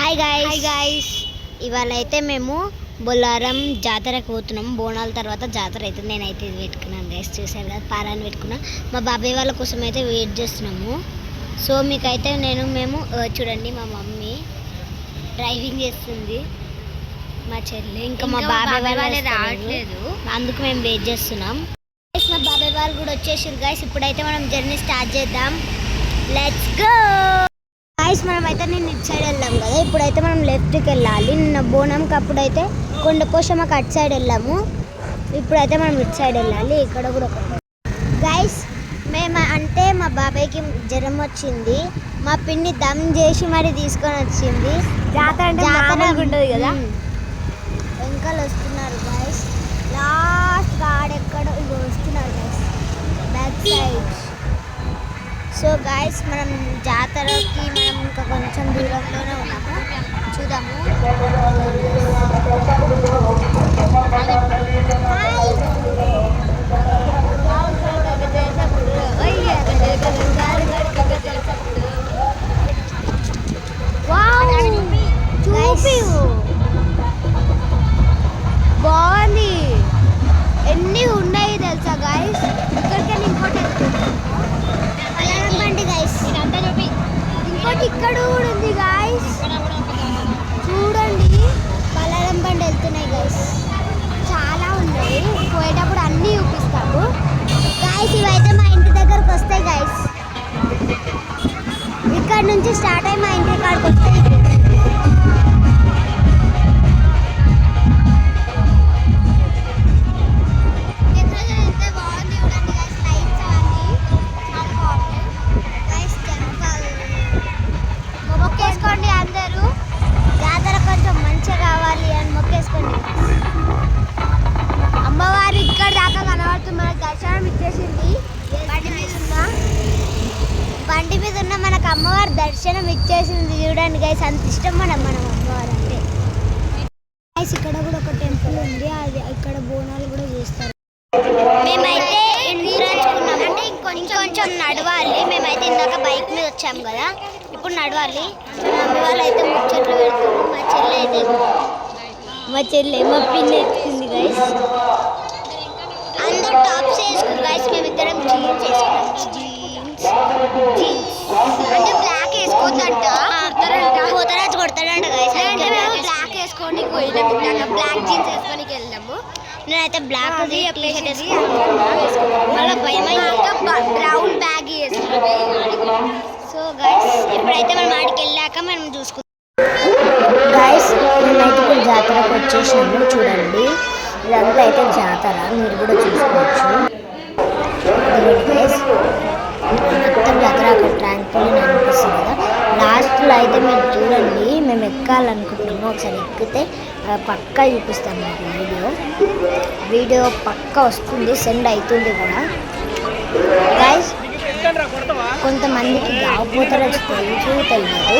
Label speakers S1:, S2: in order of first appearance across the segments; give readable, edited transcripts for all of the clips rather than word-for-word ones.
S1: Hi guys ఇవాళ అయితే మేము బొల్లారం జాతరకు పోతున్నాం. బోనాల తర్వాత జాతర అయితే నేనైతే ఇది పెట్టుకున్నాను గైస్, చూసారు కదా పారాన్ని పెట్టుకున్నా. మా బాబాయ్ వాళ్ళ కోసం అయితే వెయిట్ చేస్తున్నాము. సో మీకైతే మేము చూడండి, మా మమ్మీ డ్రైవింగ్ చేస్తుంది, మా చెల్లి ఇంకా మా బాబాయ్ వాళ్ళు రావట్లేదు, అందుకు మేము వెయిట్ చేస్తున్నాం. మా బాబాయ్ వాళ్ళు కూడా వచ్చేసారు గైస్. ఇప్పుడైతే మనం జర్నీ స్టార్ట్ చేద్దాం. Let's go guys. మనం అయితే నేను ఇటు సైడ్ వెళ్ళాం కదా, ఇప్పుడైతే మనం లెఫ్ట్కి వెళ్ళాలి. నిన్న బోనంకి అప్పుడైతే కొండపోషమ్మకి అటు సైడ్ వెళ్ళాము, ఇప్పుడైతే మనం ఇటు సైడ్ వెళ్ళాలి. ఇక్కడ కూడా గైస్ మేము అంటే మా బాబాయ్కి జ్వరం వచ్చింది, మా పిన్ని దమ్ చేసి మరి తీసుకొని వచ్చింది. జాతర ఉంటుంది కదా, వెంకలు వస్తున్నారు గైస్. లాస్ట్ గాడెక్కడో ఇవి వస్తున్నారు guys, back side. So guys మనం జాతరకి మనం ఇంకా కొంచెం దూరంలోనే ఉన్నాము, చూద్దాము. బాగుంది, ఎన్ని ఉన్నాయి తెలుసా గైస్. ఇక్కడికి ఇంకోటి బండి గైస్, ఇంకోటి ఇక్కడ కూడా ఉంది గైస్, చూడండి. పలారం బండి వెళ్తున్నాయి గైస్, చాలా ఉన్నాయి. పోయేటప్పుడు అన్నీ చూపిస్తాము గైస్. ఇవైతే మా ఇంటి దగ్గరకు వస్తాయి గైస్, ఇక్కడ నుంచి స్టార్ట్ అయ్యి మా ఇంటి కాడికి వస్తాయి. మొక్కేసుకోండి అందరూ, జాతర కొంచెం మంచిగా కావాలి అని మొక్కేసుకోండి. అమ్మవారు ఇక్కడ దాకా కనబడుతుంది, మనకు దర్శనం ఇచ్చేసింది. బండి మీద ఉన్న మనకు అమ్మవారు దర్శనం ఇచ్చేసింది, చూడండి గైస్. అంత ఇష్టం మనం అమ్మవారు అంటే గైస్. ఇక్కడ కూడా ఒక టెంపుల్ ఉంది, అది ఇక్కడ బోనాలు కూడా చేస్తారు. మేమైతే అంటే ఇంకొంచెం నడవాలి. మేమైతే ఇందాక బైక్ మీద వచ్చాము కదా, ఇప్పుడు నడవాలి. మా మమ్మీ వాళ్ళు అయితే ముచ్చట్లు పెడుతున్నారు, మా చెల్లి మా పిన్ని ఎత్తుకుంది గైస్. అందరూ టాప్స్ వేసుకున్నారు గైస్, మేమిద్దరం జీన్స్ వేసుకున్నాం. జీన్స్ అంటే బ్లాక్ వేసుకోవద్దంట, పోతరాజు కొడతాడంట గైస్. అంటే మేము బ్లాక్ వేసుకొని పోయినాం, బ్లాక్ జీన్స్ వేసుకొని వెళ్దాము. నేనైతే బ్లాక్ మళ్ళీ భయం బ్రౌన్ బ్యాగ్ వేసుకున్నాం. సో గైస్ ఇప్పుడైతే మనం ఆడికి వెళ్ళాక మనం చూసుకుందాం. గైస్ మేమైతే ఇప్పుడు జాతరకు వచ్చేసాము, చూడండి. ఇదంతా అయితే జాతర, మీరు కూడా చూసుకోవచ్చు. గైస్ మొత్తం జాతర అక్కడ ట్యాంక్లో అనిపిస్తుంది కదా. లాస్ట్లో అయితే మీరు చూడండి, మేము ఎక్కాలనుకుంటున్నాము. ఒకసారి ఎక్కితే పక్కా చూపిస్తాను మీకు వీడియో పక్కా వస్తుంది, సెండ్ అవుతుంది కూడా గైస్. కొంతమందికి గావుపోతరాజు తెలియదు,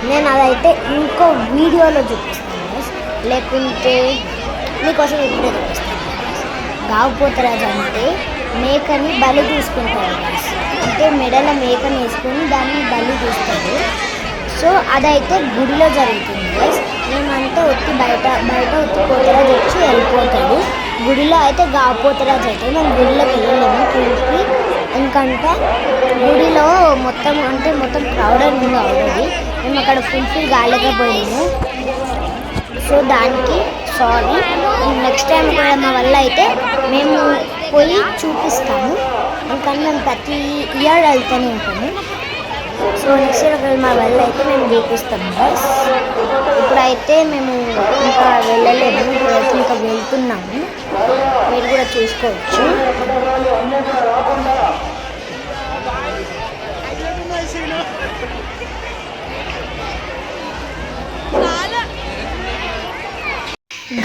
S1: నేను అదైతే ఇంకో వీడియోలో చూపిస్తాను గైస్, లేకుంటే మీకోసం ఇప్పుడే చూపిస్తాను. గావుపోతరాజు అంటే మేకని బలి తీసుకుంటారు గైస్, అంటే మెడల మేకని వేసుకొని దాన్ని బలి తీస్తారు. సో అదైతే గుడిలో జరుగుతుంది గైస్. మేమంటే బయట ఒత్తి పోతరాజు వచ్చి వెళ్ళిపోతాడు, గుడిలో అయితే గావుపోతరాజు అయితే మేము గుడిలోకి వెళ్ళలేము పూర్తి, ఎందుకంటే గుడిలో మొత్తం క్రౌడ్ ఉంది ఆల్రెడీ, మేము అక్కడ ఫుల్ఫిల్ కాలేకపోయాము. సో దానికి సారీ, నెక్స్ట్ టైం కూడా మా వల్ల అయితే మేము పోయి చూపిస్తాము, ఎందుకంటే మేము ప్రతి ఇయర్ వెళ్తూనే ఉంటాము. సో నెక్స్ట్ ఇయర్ మా వల్ల అయితే మేము చూపిస్తాము గైస్. ఇప్పుడైతే మేము ఇంకా వెళ్ళలేము, ఇప్పుడైతే ఇంకా వెళ్తున్నాము, మీరు కూడా చూసుకోవచ్చు.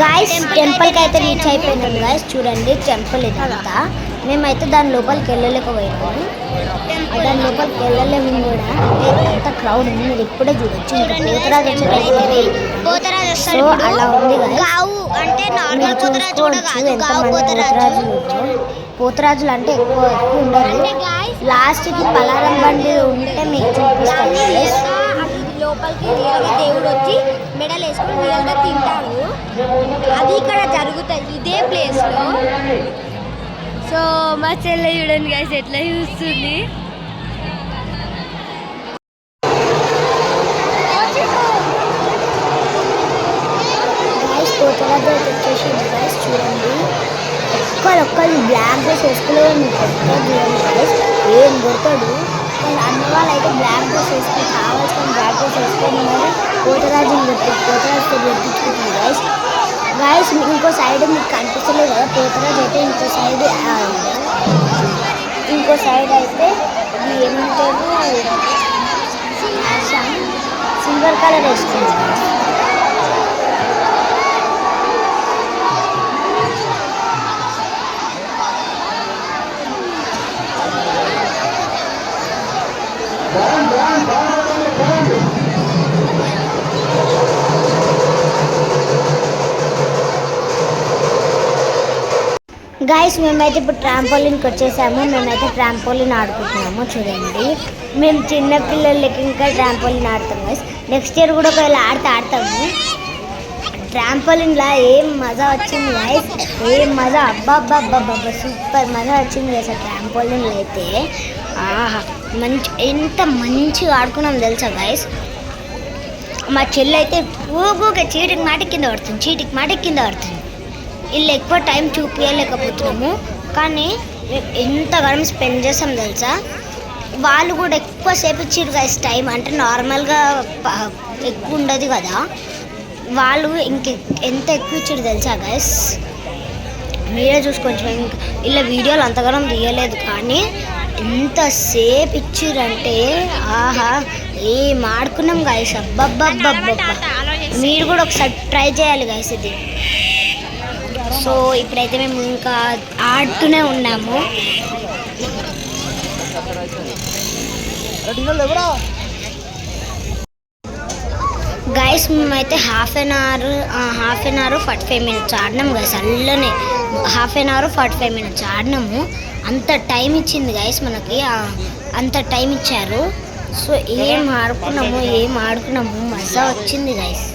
S1: గాయస్ టెంపుల్కి అయితే రీచ్ అయిపోయినాం గాయస్, చూడండి టెంపుల్ ఇదంతా. మేమైతే దాని లోపలికి వెళ్ళలేకపోయినాము, దాని లోపలికి వెళ్ళలేము కూడా, అంటే ఎంత క్రౌడ్ ఉంది మీరు ఇప్పుడే చూడొచ్చు. సో అలా ఉంది మీరు చూసుకోవచ్చు ఎంతమంది పోతరాజులు అంటే ఎక్కువ ఉండరు. లాస్ట్కి పలారం బండి ఉంటే మీకు చూపిస్తాను. లోపలికి రియల్గా దేవుడు వచ్చి మెడల్ వేసుకొని రియల్గా తింటాడు. అది ఇక్కడ జరుగుతుంది ఇదే ప్లేస్లో. సో మా చెల్లె చూడండి గైస్ ఎట్లా చూస్తుంది. వచ్చేసింది గైస్ చూడండి. ఒక్కరు బ్లాక్ డ్రెస్ వేసుకుని చూడండి గైస్ ఏం కొడతాడు. అన్న వాళ్ళు అయితే బ్లాక్ డ్రెస్ వేసుకుని కావాల్సిన బ్లాక్ డ్రెస్ వేసుకొని మరి పోతరాజుతో పెట్టించుకుంటుంది గైస్. గైస్ ఇంకో సైడ్ మీకు కనిపిస్తలేదు కదా, పోతరాజు అయితే ఇంకో సైడ్ అయితే ఇది ఏమంటారు సిల్వర్ కలర్ వేసుకుంది. గైస్ మేమైతే ఇప్పుడు ట్రాంపోలిన్కి వచ్చేసాము. మేమైతే ట్రాంపోలిన్ ఆడుకుంటున్నాము చూడండి. మేము చిన్నపిల్లలకి ఇంకా ట్రాంపోలిన్ ఆడతాం గైస్. నెక్స్ట్ ఇయర్ కూడా ఒకవేళ ఆడతాము. ట్రాంపోలిన్లో ఏం మజా వచ్చింది గైస్, ఏం మజా, అబ్బాబ్బాబ్బాబ్బా సూపర్ మజా వచ్చింది గైస్. ఆ ట్రాంపోలిన్లో అయితే ఆహా ఎంత మంచిగా ఆడుకున్నాం తెలుసా గైస్. మా చెల్లి అయితే ఊగూగా చీటికి మాటికి కింద పడుతుంది. వీళ్ళు ఎక్కువ టైం చూపించలేకపోతున్నాము కానీ ఎంతగానో స్పెండ్ చేస్తాం తెలుసా. వాళ్ళు కూడా ఎక్కువసేపు ఇచ్చారు గైస్ టైం, అంటే నార్మల్గా ఎక్కువ ఉండదు కదా, వాళ్ళు ఎంత ఎక్కువ ఇచ్చారు తెలుసా గైస్. మీరే చూసుకోవచ్చు. మేము ఇలా వీడియోలు అంతగానం తీయలేదు కానీ ఎంతసేపు ఇచ్చిరంటే ఆహా ఏం ఆడుకున్నాం గైస్. అబ్బబ్బబ్బబ్బబ్బా మీరు కూడా ఒకసారి ట్రై చేయాలి గైస్ ఇది. సో ఇప్పుడైతే మేము ఇంకా ఆడుతూనే ఉన్నాము. గైస్ మేమైతే హాఫ్ అన్ అవర్ 45 minutes ఆడినాము గైస్. అల్లనే హాఫ్ అన్ అవర్ 45 minutes ఆడినాము. అంత టైం ఇచ్చింది గైస్ మనకి, అంత టైం ఇచ్చారు. సో ఏం ఆడుకున్నాము మజా వచ్చింది గైస్.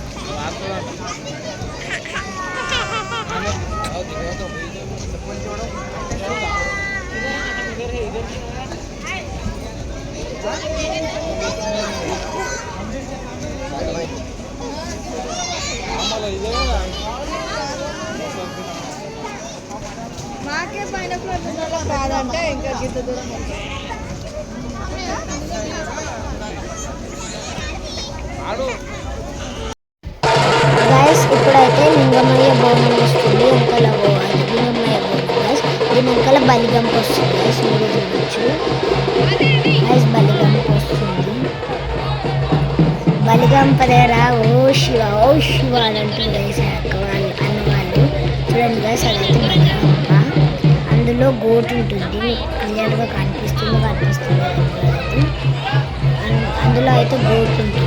S1: మాకే పైన కాదంటే ఇంకా గిద్ద దూరం గైస్. ఇప్పుడైతే లింగమయ్య బొమ్మ వస్తుంది వెనకాల లింగమయ్య బొమ్మ గైస్. దీని వెనకాల బలిగంప వస్తుంది గైస్. మీరు చూడొచ్చు గైస్ బలిగంప వస్తుంది. బలిగంప దగ్గర ఓ శివ అని అంటుంది గైస్ అన్నవాళ్ళు. చూడండి గైస్ అదైతే బలిగంప. అందులో గోటు ఉంటుంది, క్లియర్గా కనిపిస్తుంది. అందులో అయితే గోటు ఉంటుంది.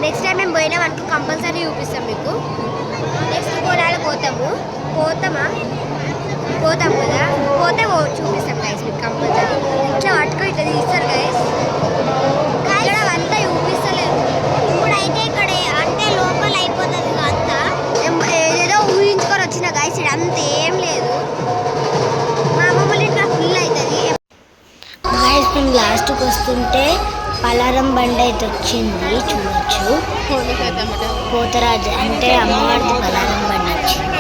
S2: నెక్స్ట్ టైం మేము పోయినాం అనుకో కంపల్సరీ చూపిస్తాం మీకు. నెక్స్ట్ కోలాలు పోతాము కదా, పోతే చూపిస్తాం గైస్ మీకు కంపల్సరీ. ఇట్లా పట్టుకొని ఇట్లా తీస్తారు గైస్, ఇక్కడ అంతా చూపిస్తలేదు.
S1: ఇప్పుడైతే ఇక్కడ అంటే లోపల అయిపోతుంది అంతా.
S2: ఏదేదో ఊహించుకొని వచ్చిన గైస్, ఇక్కడ అంత ఏం లేదు. మా అమ్మమ్మ ఇట్లా ఫుల్ అవుతుంది.
S1: గైస్ మేము లాస్ట్కి వస్తుంటే పలారం బండి అయితే వచ్చింది చూడొచ్చు. పోతరాజు అంటే అమ్మవారిది పలారం బండి వచ్చింది.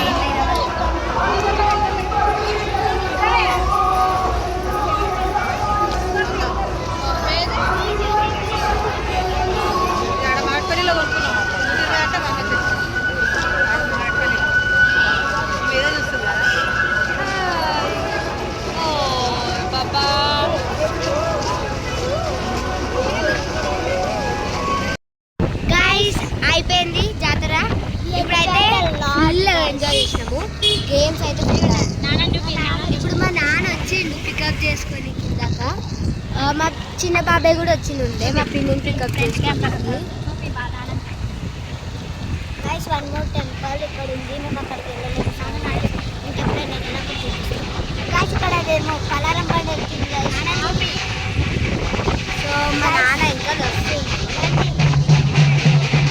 S2: అయిపోయింది జాతర. ఇప్పుడైతే ఫుల్ ఎంజాయ్ చేసినాము. గేమ్స్ అయితే ఇప్పుడు మా నాన్న వచ్చిండు పికప్ చేసుకొని కిందాక. మా చిన్న బాబాయ్ కూడా వచ్చిండే మా పిన్నిని పికప్ చేసుకోవడానికి.
S1: గైస్ వన్ మోర్ టెంపుల్ ఇక్కడ ఉంది, మేము అక్కడికి వెళ్ళలేదు. ఇంకెప్పుడైనా వెళ్ళినప్పుడు చూపిస్తాం. గైస్ ఇక్కడ అదేమో పలారం బండి వచ్చింది గైస్.
S2: సో మా నాన్న ఇంకా వస్తుంది,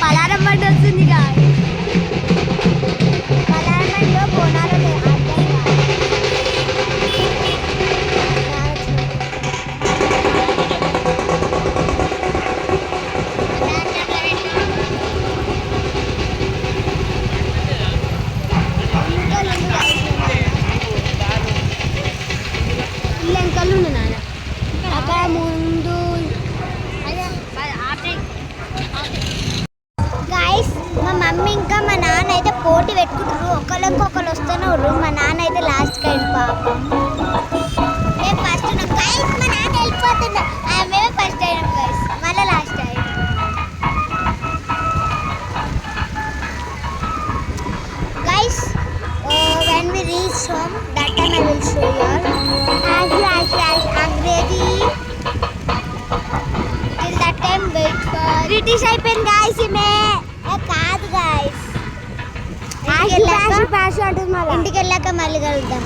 S2: పలారం బండి వస్తుంది కాదు.
S1: పలారం బండిలో బోనాలు
S2: ఇంకలు నాన్న అక్కడ ముందు.
S1: గైస్ మా మమ్మీ ఇంకా మా నాన్న అయితే పోటీ పెట్టుకుంటారు, ఒకళ్ళకొకళ్ళు వస్తూనే ఉన్నారు. మా నాన్న అయితే లాస్ట్కి అయింది పాపం. మేము ఫస్ట్ ఉన్నాం గైస్, మా నాన్న వెళ్ళిపోతున్నాం. మేమే ఫస్ట్ అయినాం గైస్, మళ్ళీ లాస్ట్ అయ్యాం. Guys when we reach home that time I will show you all. I'm ready. Till that time wait for
S2: British అయిపోయింది గాయస్. ఈమె
S1: కాదు గైస్, ఇంటికి వెళ్ళాక మళ్ళీ కలుద్దాం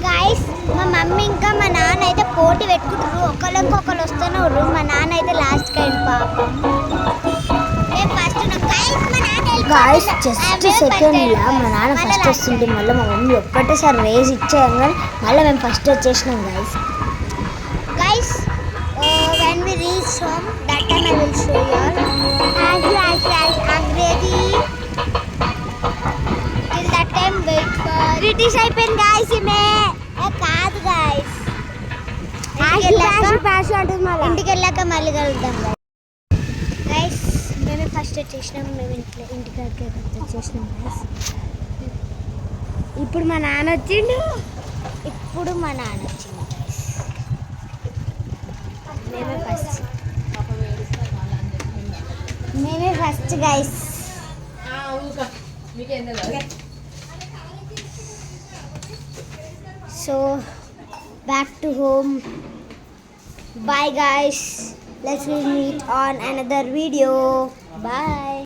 S1: గైస్. మా మమ్మీ ఇంకా మా నాన్న అయితే పోటీ పెట్టుకుంటారు, ఒకళ్ళకొకళ్ళు వస్తూనే ఉన్నారు. మా నాన్న అయితే లాస్ట్కి అయింది పాపం. మేము ఫస్ట్ ఉన్నాం గైస్, మా నాన్న
S2: గాయస్ జస్ట్ సెకండ్లా మా నాన్న ఫస్ట్ వస్తుంటే మళ్ళీ మా మమ్మీ ఒక్కటేసారి రేస్ ఇచ్చాం కానీ మళ్ళీ మేము ఫస్ట్ వచ్చేసినాం guys.
S1: Guys when we reach home that time I will show you all. I'm ready. Till that time wait for
S2: British అయిపోయింది గాయస్. ఈమె
S1: కాదు గైస్, ఇంటికి వెళ్ళాక మళ్ళీ కలుద్దాం గైస్. మేమే ఫస్ట్ వచ్చేసినాం, మేము ఇంటికి వచ్చేసినాం గైస్.
S2: ఇప్పుడు మా నాన్న వచ్చిండు.
S1: గైస్ మేమే first guys. So back to home. Bye guys. Let's meet on another video. Bye.